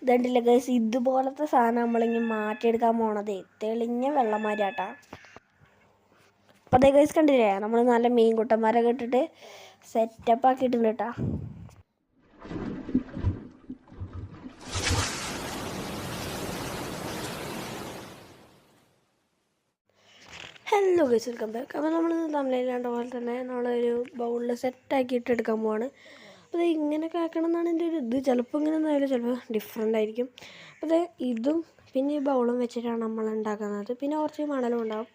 ഇതുണ്ടല്ലേ ഗൈസ്, ഇതുപോലത്തെ സാധനം നമ്മളിങ്ങനെ മാറ്റിയെടുക്കാൻ പോണതേ തെളിഞ്ഞ വെള്ളമാരിയാട്ടാ. അപ്പോൾ അതേ ഗൈസ് കണ്ടില്ലേ, നമ്മൾ നല്ല മീൻകുട്ടന്മാരൊക്കെ ഇട്ടിട്ട് സെറ്റപ്പ് ആക്കിയിട്ടുണ്ട് കേട്ടാ. Hello guys, welcome back. അപ്പോൾ നമ്മൾ തമിഴിലാണ്ട പോലെ തന്നെ നമ്മളൊരു ബൗളിൽ സെറ്റാക്കിയിട്ട് എടുക്കാൻ പോവാണ്. അപ്പോൾ ഇങ്ങനെയൊക്കെ ആക്കണം എന്നാണ് എൻ്റെ ഒരു ഇത്. ചിലപ്പോൾ ഇങ്ങനെ ഒന്നായാലും ചിലപ്പോൾ ഡിഫറെൻ്റ് ആയിരിക്കും. അപ്പോൾ ഇതും പിന്നെ ഈ ബൗളും വെച്ചിട്ടാണ് നമ്മൾ ഉണ്ടാക്കുന്നത്. പിന്നെ കുറച്ച് മണലും ഉണ്ടാവും,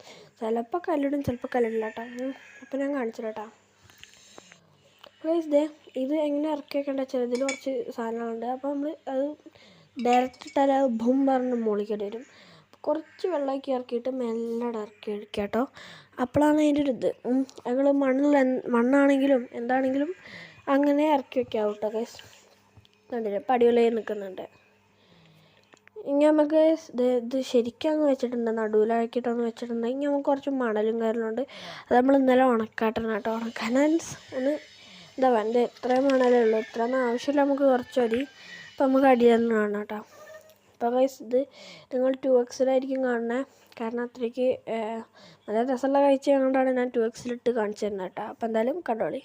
ചിലപ്പോൾ കല്ലിടും ചിലപ്പോൾ കല്ലിടില്ല കേട്ടോ. അപ്പോൾ ഞാൻ കാണിച്ചു കേട്ടോ ഗൈസ്. ഇത് എങ്ങനെ ഇറക്കി വെക്കേണ്ട വെച്ചാൽ ഇതിൽ കുറച്ച് സാധനങ്ങളുണ്ട്. അപ്പോൾ നമ്മൾ അത് ഡയറക്റ്റ് ഇട്ടാൽ അത് ബും പറഞ്ഞ് മുകളിലേക്ക് വരും. കുറച്ച് വെള്ളമൊക്കെ ഇറക്കിയിട്ട് മെല്ലെ ഇറക്കി എടുക്കുക കേട്ടോ. അപ്പോഴാണ് അതിൻ്റെ ഒരു ഇത്. ഞങ്ങൾ മണ്ണാണെങ്കിലും എന്താണെങ്കിലും അങ്ങനെ ഇറക്കി വെക്കാം കേട്ടോ ഗൈസ്. കണ്ടില്ലേ, പടിയോലയിൽ നിൽക്കുന്നുണ്ട്. ഇനി നമുക്ക് ഇത് ശരിക്കും അങ്ങ് വെച്ചിട്ടുണ്ട്, നടുവിലാക്കിയിട്ടൊന്ന് വെച്ചിട്ടുണ്ട്. ഇനി നമുക്ക് കുറച്ച് മണലും കാര്യങ്ങളുണ്ട്, അത് നമ്മൾ ഇന്നലെ ഉണക്കാട്ടണം കേട്ടോ. ഉണക്കാൻ ഒന്ന് എന്താ വേണ്ട, എത്രയും മണലേ ഉള്ളൂ, ഇത്രയൊന്നും ആവശ്യമില്ല, നമുക്ക് കുറച്ച് മതി. അപ്പോൾ നമുക്ക് അടി തന്നെ കാണാം കേട്ടോ. അപ്പോൾ ഗൈസ് ഇത് നിങ്ങൾ 2x കാണുന്നത്, കാരണം അത്രയ്ക്ക് നല്ല രസമുള്ള കാഴ്ച കൊണ്ടാണ് ഞാൻ 2x കാണിച്ചു തരുന്നത് കേട്ടോ. അപ്പോൾ എന്തായാലും കണ്ടോളി.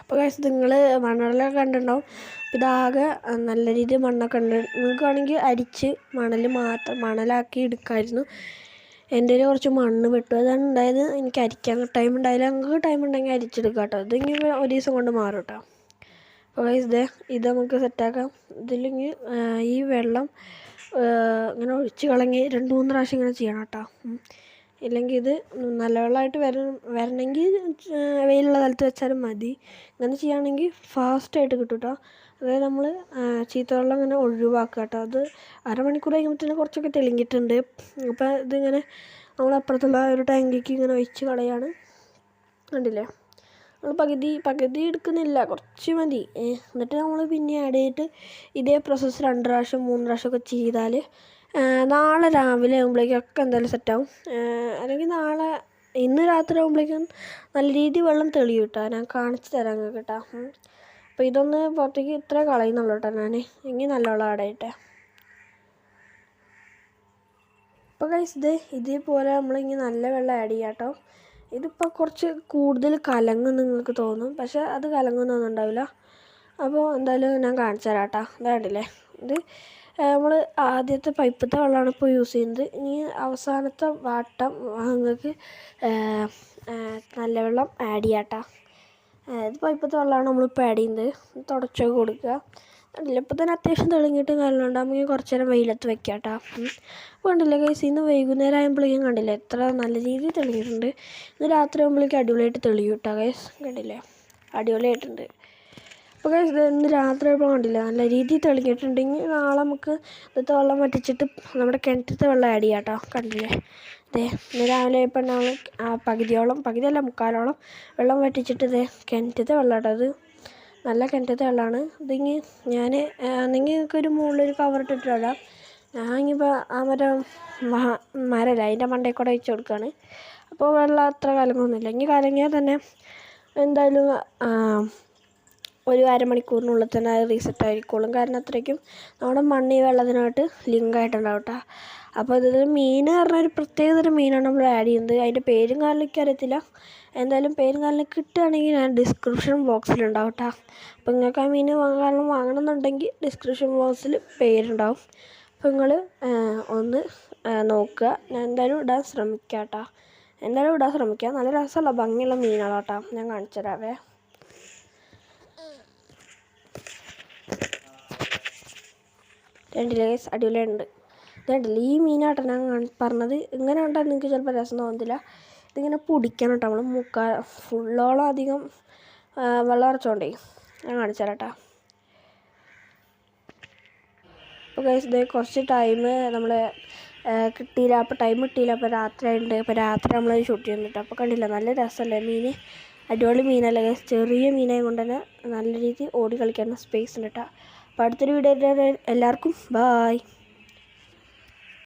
അപ്പോൾ ഗൈസ് നിങ്ങൾ മണലൊക്കെ കണ്ടിട്ടുണ്ടാവും. ഇതാകെ നല്ല രീതിയിൽ മണ്ണൊക്കെ ഉണ്ട്. നിങ്ങൾക്ക് വേണമെങ്കിൽ അരിച്ച് മണലാക്കി എടുക്കാമായിരുന്നു. എൻ്റെ കയ്യിൽ കുറച്ച് മണ്ണ് വിട്ടു, അതാണ് ഉണ്ടായത്. എനിക്ക് അരിക്കാൻ ടൈം ഉണ്ടായില്ല. നിങ്ങൾക്ക് ടൈം ഉണ്ടെങ്കിൽ അരിച്ചെടുക്കാം കേട്ടോ. ഇതിങ്ങനെ ഒരു ദിവസം കൊണ്ട് മാറും കേട്ടോ. അപ്പോൾ ഗൈസ് ഇത് നമുക്ക് സെറ്റാക്കാം. ഇതിലെങ്കിൽ ഈ വെള്ളം ഇങ്ങനെ ഒഴിച്ച് കളഞ്ഞ് 2-3 പ്രാവശ്യം ഇങ്ങനെ ചെയ്യണം കേട്ടോ. ഇല്ലെങ്കിൽ ഇത് നല്ല വെള്ളമായിട്ട് വരണമെങ്കിൽ വെയിലുള്ള സ്ഥലത്ത് വെച്ചാലും മതി. ഇങ്ങനെ ചെയ്യുകയാണെങ്കിൽ ഫാസ്റ്റായിട്ട് കിട്ടും കേട്ടോ. അതായത് നമ്മൾ ചീത്തവെള്ളം ഇങ്ങനെ ഒഴിവാക്കുക കേട്ടോ. അത് അരമണിക്കൂർ കഴിയുമ്പോഴത്തേനും കുറച്ചൊക്കെ തെളിഞ്ഞിട്ടുണ്ട്. അപ്പോൾ ഇതിങ്ങനെ നമ്മൾ അപ്പുറത്തുള്ള ഒരു ടാങ്കിലേക്ക് ഇങ്ങനെ ഒഴിച്ച് കളയാണ്. കണ്ടില്ലേ, നമ്മൾ പകുതി എടുക്കുന്നില്ല, കുറച്ച് മതി. എന്നിട്ട് നമ്മൾ പിന്നെ ആഡ് ചെയ്തിട്ട് ഇതേ പ്രോസസ്സ് 2 പ്രാവശ്യം 3 പ്രാവശ്യമൊക്കെ ചെയ്താൽ നാളെ രാവിലെ ആകുമ്പോഴേക്കൊക്കെ എന്തായാലും സെറ്റാവും. അല്ലെങ്കിൽ ഇന്ന് രാത്രി ആകുമ്പോഴേക്കും നല്ല രീതിയിൽ വെള്ളം തെളിയും കേട്ടോ. ഞാൻ കാണിച്ചു തരാം നിങ്ങൾക്ക് കേട്ടോ. അപ്പോൾ ഇതൊന്ന് പുറത്തേക്ക് ഇത്ര കളയുന്നുള്ളൂ കേട്ടോ ഞാൻ. എങ്കിൽ നല്ല വെള്ളം ആടായിട്ടെ. അപ്പോൾ ഗൈസ് ഇതേപോലെ നമ്മളിങ്ങനെ നല്ല വെള്ളം ആഡ് ചെയ്യാം കേട്ടോ. ഇതിപ്പോൾ കുറച്ച് കൂടുതൽ കലങ്ങുമെന്ന് നിങ്ങൾക്ക് തോന്നും, പക്ഷേ അത് കലങ്ങുന്നൊന്നും ഉണ്ടാവില്ല. അപ്പോൾ എന്തായാലും ഞാൻ കാണിച്ചു തരാം കേട്ടോ. ഇതാണ്ടില്ലേ, ഇത് നമ്മൾ ആദ്യത്തെ പൈപ്പത്തെ വെള്ളമാണ് ഇപ്പോൾ യൂസ് ചെയ്യുന്നത്. ഇനി അവസാനത്തെ വാട്ടം നിങ്ങൾക്ക് നല്ല വെള്ളം ആഡ് ചെയ്യാം കേട്ടോ. ഇത് പൈപ്പത്തെ വെള്ളമാണ് നമ്മളിപ്പോൾ ആഡ് ചെയ്യുന്നത്. തുടച്ചൊക്കെ കൊടുക്കുക. കണ്ടില്ല, ഇപ്പോൾ തന്നെ അത്യാവശ്യം തെളിഞ്ഞിട്ട് കാര്യങ്ങളുണ്ടാകുമ്പോൾ കുറച്ച് നേരം വെയിലത്ത് വെക്കാം കേട്ടോ. അപ്പോൾ കണ്ടില്ലേ ഗൈസ്, ഇന്ന് വൈകുന്നേരം ആകുമ്പോഴേക്കും കണ്ടില്ലേ എത്ര നല്ല രീതിയിൽ തെളിഞ്ഞിട്ടുണ്ട്. ഇന്ന് രാത്രി ആകുമ്പോഴേക്കും അടിപൊളിയായിട്ട് തെളിയും കേട്ടോ ഗൈസ്. കണ്ടില്ലേ, അടിപൊളിയായിട്ടുണ്ട്. അപ്പോൾ ഗൈസ് ഇന്ന് രാത്രി ആയപ്പോൾ കണ്ടില്ല നല്ല രീതിയിൽ തെളിഞ്ഞിട്ടുണ്ടെങ്കിൽ നാളെ നമുക്ക് ഇന്നത്തെ വെള്ളം വറ്റിച്ചിട്ട് നമ്മുടെ കിണറ്റത്തെ വെള്ളം ആഡ് ചെയ്യാം കേട്ടോ. കണ്ടില്ലേ, ഇന്ന് രാവിലെ ആയപ്പോൾ നമ്മൾ പകുതിയല്ല മുക്കാലോളം വെള്ളം വറ്റിച്ചിട്ട് കിണറ്റത്തെ വെള്ളം കേട്ടോ. അത് നല്ല കിണറ്റത്തെ വെള്ളമാണ്. ഇതിങ്ങി ഞാൻ അന്നെങ്കിൽ നിങ്ങൾക്കൊരു മുകളിലൊരു കവർ ഇട്ടിട്ടിടാം. ഞാൻ ഇനിയിപ്പോൾ ആ മരമല്ല അതിൻ്റെ മണ്ടയിൽ കൂടെ വെച്ച് കൊടുക്കുകയാണ്. അപ്പോൾ വെള്ളം അത്ര കലങ്ങൊന്നുമില്ല. ഇനി കലങ്ങിയാൽ തന്നെ എന്തായാലും ഒരു അരമണിക്കൂറിനുള്ളിൽ തന്നെ അത് റീസെറ്റ് ആയിരിക്കോളും. കാരണം അത്രയ്ക്കും നമ്മുടെ മണ്ണ് ഈ വെള്ളത്തിനായിട്ട് ലിങ്കായിട്ടുണ്ടാവും കേട്ടോ. അപ്പോൾ ഇത് മീൻ പറഞ്ഞാൽ ഒരു പ്രത്യേകതരം മീനാണ് നമ്മൾ ആഡ് ചെയ്യുന്നത്. അതിൻ്റെ പേരും കാലിലേക്ക് അറിയത്തില്ല. എന്തായാലും പേരും കാലിലേക്ക് കിട്ടുകയാണെങ്കിൽ ഞാൻ ഡിസ്ക്രിപ്ഷൻ ബോക്സിലുണ്ടാവും കേട്ടോ. അപ്പോൾ അപ്പോൾ നിങ്ങൾക്ക് ആ മീൻ വാങ്ങണമെന്നുണ്ടെങ്കിൽ ഡിസ്ക്രിപ്ഷൻ ബോക്സിൽ പേരുണ്ടാവും. അപ്പോൾ നിങ്ങൾ ഒന്ന് നോക്കുക. ഞാൻ എന്തായാലും ഇടാൻ ശ്രമിക്കാം കേട്ടോ. നല്ല രസമുള്ള ഭംഗിയുള്ള മീനാണ് കേട്ടോ. ഞാൻ കാണിച്ചു തരാവേ. രണ്ടിലെ അടിപൊളിയുണ്ട്. ഇതുണ്ടല്ലോ ഈ മീനാട്ടോ ഞാൻ പറഞ്ഞത്. ഇങ്ങനെ കണ്ടാൽ നിങ്ങൾക്ക് ചിലപ്പോൾ രസം തോന്നത്തില്ല. ഇതിങ്ങനെ പിടിക്കണം കേട്ടോ. നമ്മൾ ഫുള്ളോളം അധികം വെള്ളം അടച്ചോണ്ടേ. ഞാൻ കാണിച്ചു തരാം കേട്ടോ. അപ്പോൾ ഗൈസ് ഇത് കുറച്ച് ടൈം നമ്മൾ കിട്ടിയില്ല. അപ്പോൾ ടൈം കിട്ടിയില്ല. അപ്പോൾ രാത്രി ആയിട്ടുണ്ട്. അപ്പോൾ രാത്രി നമ്മൾ ഷൂട്ട് ചെയ്യുന്നുണ്ട്. അപ്പോൾ കണ്ടില്ല നല്ല രസമല്ലേ മീൻ. അടിപൊളി മീനല്ലേ ഗൈസ്. ചെറിയ മീനായത് കൊണ്ട് തന്നെ നല്ല രീതിയിൽ ഓടി കളിക്കാനുള്ള സ്പേസ് ഉണ്ട് കേട്ടോ. അപ്പോൾ അടുത്തൊരു വീഡിയോ എല്ലാവർക്കും ബായ്.